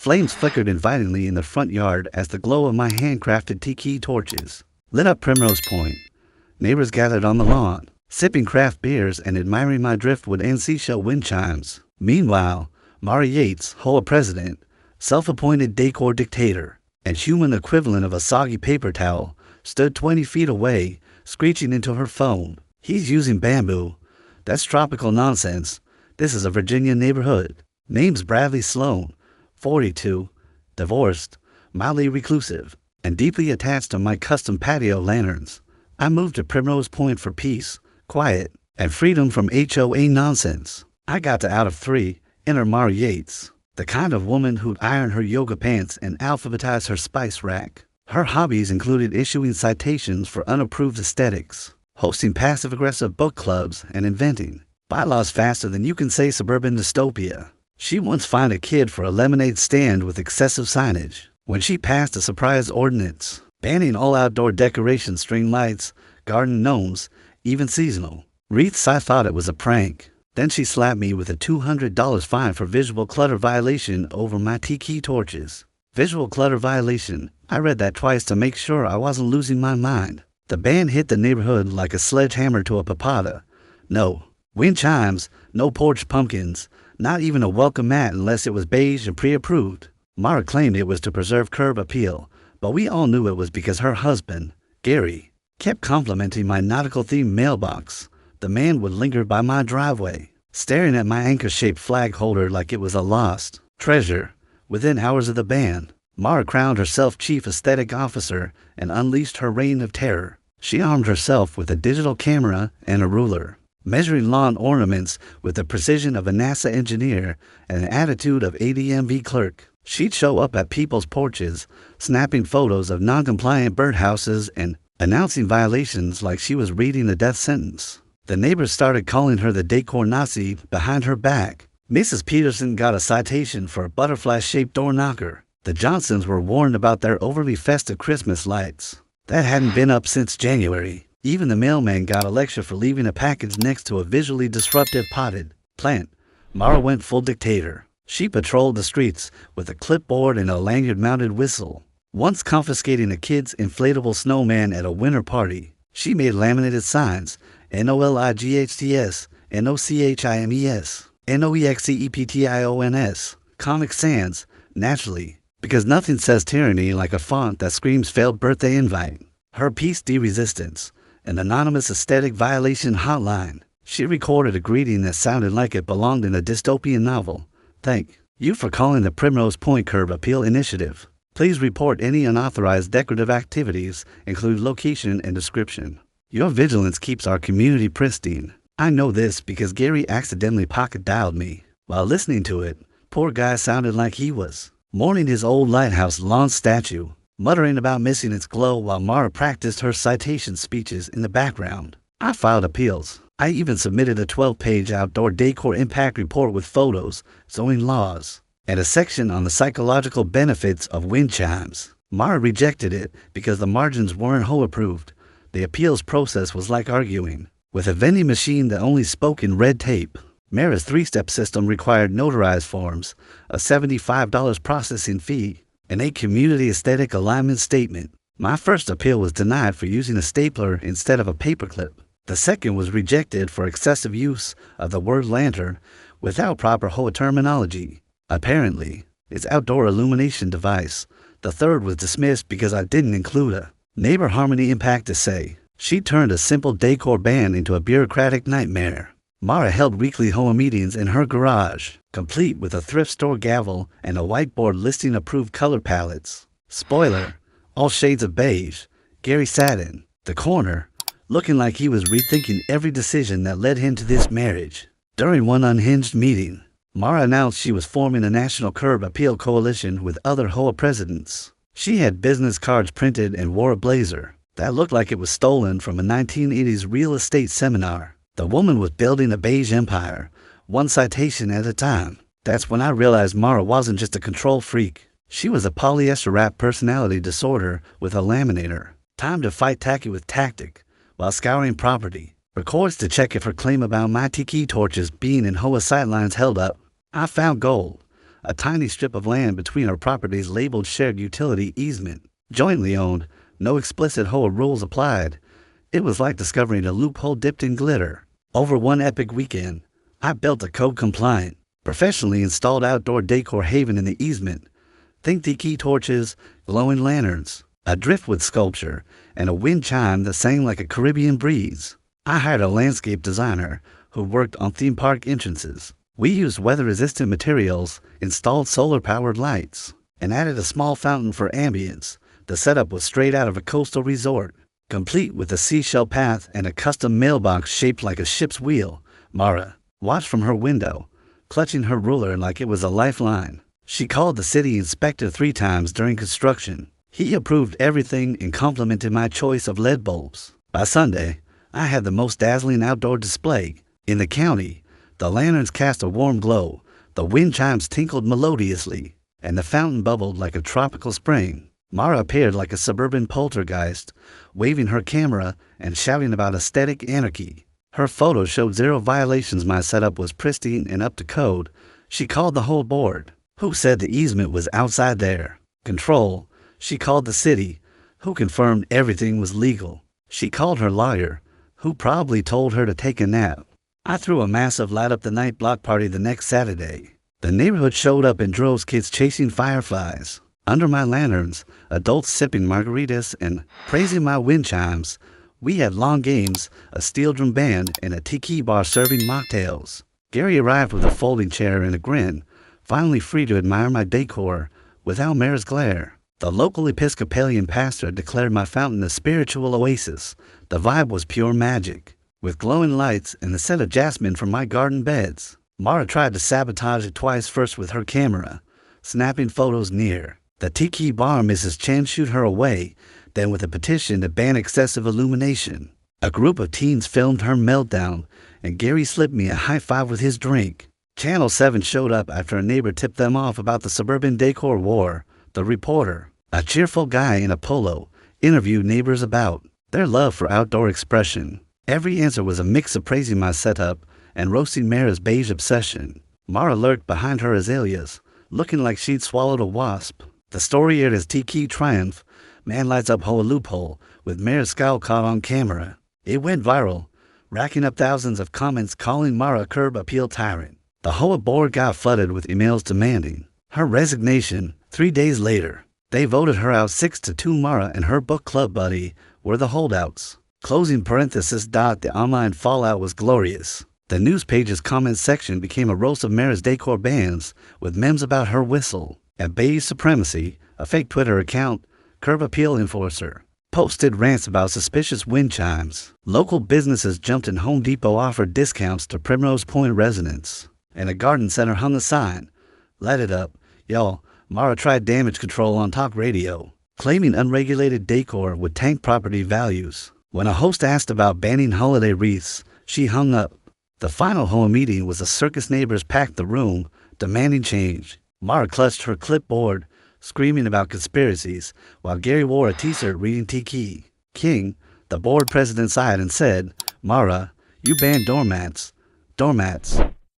Flames flickered invitingly in the front yard as the glow of my handcrafted tiki torches lit up Primrose Point. Neighbors gathered on the lawn, sipping craft beers and admiring my driftwood and seashell wind chimes. Meanwhile, Mara Yates, HOA president, self-appointed Decor Dictator, and human equivalent of a soggy paper towel, stood 20 feet away, screeching into her phone. He's using bamboo. That's tropical nonsense. This is a Virginia neighborhood. Name's Bradley Sloan, 42, divorced, mildly reclusive, and deeply attached to my custom patio lanterns. I moved to Primrose Point for peace, quiet, and freedom from HOA nonsense. I got to out of 3, enter Mara Yates, the kind of woman who'd iron her yoga pants and alphabetize her spice rack. Her hobbies included issuing citations for unapproved aesthetics, hosting passive-aggressive book clubs, and inventing bylaws faster than you can say suburban dystopia. She once fined a kid for a lemonade stand with excessive signage when she passed a surprise ordinance banning all outdoor decoration, string lights, garden gnomes, even seasonal wreaths. I thought it was a prank. Then she slapped me with a $200 fine for visual clutter violation over my tiki torches. Visual clutter violation. I read that twice to make sure I wasn't losing my mind. The ban hit the neighborhood like a sledgehammer to a papada. No wind chimes, no porch pumpkins, not even a welcome mat unless it was beige and pre-approved. Mara claimed it was to preserve curb appeal, but we all knew it was because her husband, Gary, kept complimenting my nautical-themed mailbox. The man would linger by my driveway, staring at my anchor-shaped flag holder like it was a lost treasure. Within hours of the ban, Mara crowned herself chief aesthetic officer and unleashed her reign of terror. She armed herself with a digital camera and a ruler, measuring lawn ornaments with the precision of a NASA engineer and an attitude of ADMV clerk. She'd show up at people's porches, snapping photos of non-compliant birdhouses and announcing violations like she was reading a death sentence. The neighbors started calling her the Decor Nazi behind her back. Mrs. Peterson got a citation for a butterfly-shaped door knocker. The Johnsons were warned about their overly festive Christmas lights that hadn't been up since January. Even the mailman got a lecture for leaving a package next to a visually disruptive potted plant. Mara went full dictator. She patrolled the streets with a clipboard and a lanyard-mounted whistle. Once confiscating a kid's inflatable snowman at a winter party, she made laminated signs, NOLIGHTS, NOCHIMES, NOEXCEPTIONS, Comic Sans, naturally, because nothing says tyranny like a font that screams failed birthday invite. Her Peace de Resistance, an anonymous aesthetic violation hotline. She recorded a greeting that sounded like it belonged in a dystopian novel. Thank you for calling the Primrose Point Curb Appeal Initiative. Please report any unauthorized decorative activities, include location and description. Your vigilance keeps our community pristine. I know this because Gary accidentally pocket-dialed me. While listening to it, poor guy sounded like he was mourning his old lighthouse lawn statue, muttering about missing its glow while Mara practiced her citation speeches in the background. I filed appeals. I even submitted a 12-page outdoor decor impact report with photos, zoning laws, and a section on the psychological benefits of wind chimes. Mara rejected it because the margins weren't HOA approved. The appeals process was like arguing with a vending machine that only spoke in red tape. Mara's 3-step system required notarized forms, a $75 processing fee, and a community aesthetic alignment statement. My first appeal was denied for using a stapler instead of a paperclip. The second was rejected for excessive use of the word lantern without proper HOA terminology. Apparently, its outdoor illumination device. The third was dismissed because I didn't include a neighbor harmony impact essay. She turned a simple decor ban into a bureaucratic nightmare. Mara held weekly HOA meetings in her garage, complete with a thrift store gavel and a whiteboard listing approved color palettes. Spoiler, all shades of beige. Gary sat in the corner, looking like he was rethinking every decision that led him to this marriage. During one unhinged meeting, Mara announced she was forming a national curb appeal coalition with other HOA presidents. She had business cards printed and wore a blazer that looked like it was stolen from a 1980s real estate seminar. The woman was building a beige empire, one citation at a time. That's when I realized Mara wasn't just a control freak. She was a polyester wrap personality disorder with a laminator. Time to fight tacky with tactic while scouring property. Records to check if her claim about my tiki torches being in HOA sightlines held up. I found gold. a tiny strip of land between our properties labeled shared utility easement. Jointly owned, no explicit HOA rules applied. It was like discovering a loophole dipped in glitter. Over one epic weekend, I built a code-compliant, professionally installed outdoor decor haven in the easement. Think tiki torches, glowing lanterns, a driftwood sculpture, and a wind chime that sang like a Caribbean breeze. I hired a landscape designer who worked on theme park entrances. We used weather-resistant materials, installed solar-powered lights, and added a small fountain for ambience. The setup was straight out of a coastal resort, complete with a seashell path and a custom mailbox shaped like a ship's wheel. Mara watched from her window, clutching her ruler like it was a lifeline. She called the city inspector 3 times during construction. He approved everything and complimented my choice of LED bulbs. By Sunday, I had the most dazzling outdoor display in the county. The lanterns cast a warm glow, the wind chimes tinkled melodiously, and the fountain bubbled like a tropical spring. Mara appeared like a suburban poltergeist, waving her camera and shouting about aesthetic anarchy. Her photos showed 0 violations. My setup was pristine and up to code. She called the whole board, who said the easement was outside their control. She called the city, who confirmed everything was legal. She called her lawyer, who probably told her to take a nap. I threw a massive light-up-the-night block party the next Saturday. The neighborhood showed up in droves, kids chasing fireflies. Under my lanterns, adults sipping margaritas and praising my wind chimes. We had long games, a steel drum band, and a tiki bar serving mocktails. Gary arrived with a folding chair and a grin, finally free to admire my decor without Mara's glare. The local Episcopalian pastor declared my fountain a spiritual oasis. The vibe was pure magic, with glowing lights and the scent of jasmine from my garden beds. Mara tried to sabotage it twice, first with her camera, snapping photos near the tiki bar. Mrs. Chen shooed her away, then with a petition to ban excessive illumination. A group of teens filmed her meltdown, and Gary slipped me a high five with his drink. Channel 7 showed up after a neighbor tipped them off about the suburban decor war. The reporter, a cheerful guy in a polo, interviewed neighbors about their love for outdoor expression. Every answer was a mix of praising my setup and roasting Mara's beige obsession. Mara lurked behind her azaleas, looking like she'd swallowed a wasp. The story aired as Tiki Triumph. Man lights up HOA loophole with Mara's scowl caught on camera. It went viral, racking up thousands of comments calling Mara a curb appeal tyrant. The HOA board got flooded with emails demanding her resignation. 3 days later, they voted her out 6-2. Mara and her book club buddy were the holdouts. Closing parenthesis. The online fallout was glorious. The news page's comment section became a roast of Mara's decor bans, with memes about her whistle. At Beige Supremacy, a fake Twitter account, curb appeal enforcer, posted rants about suspicious wind chimes. Local businesses jumped in. Home Depot offered discounts to Primrose Point residents, and a garden center hung a sign, "Light it up, y'all." Mara tried damage control on talk radio, claiming unregulated decor would tank property values. When a host asked about banning holiday wreaths, she hung up. The final HOA meeting was a circus. Neighbors packed the room, demanding change. Mara clutched her clipboard, screaming about conspiracies, while Gary wore a t-shirt reading Tiki. King, the board president, sighed and said, "Mara, you banned doormats. Doormats.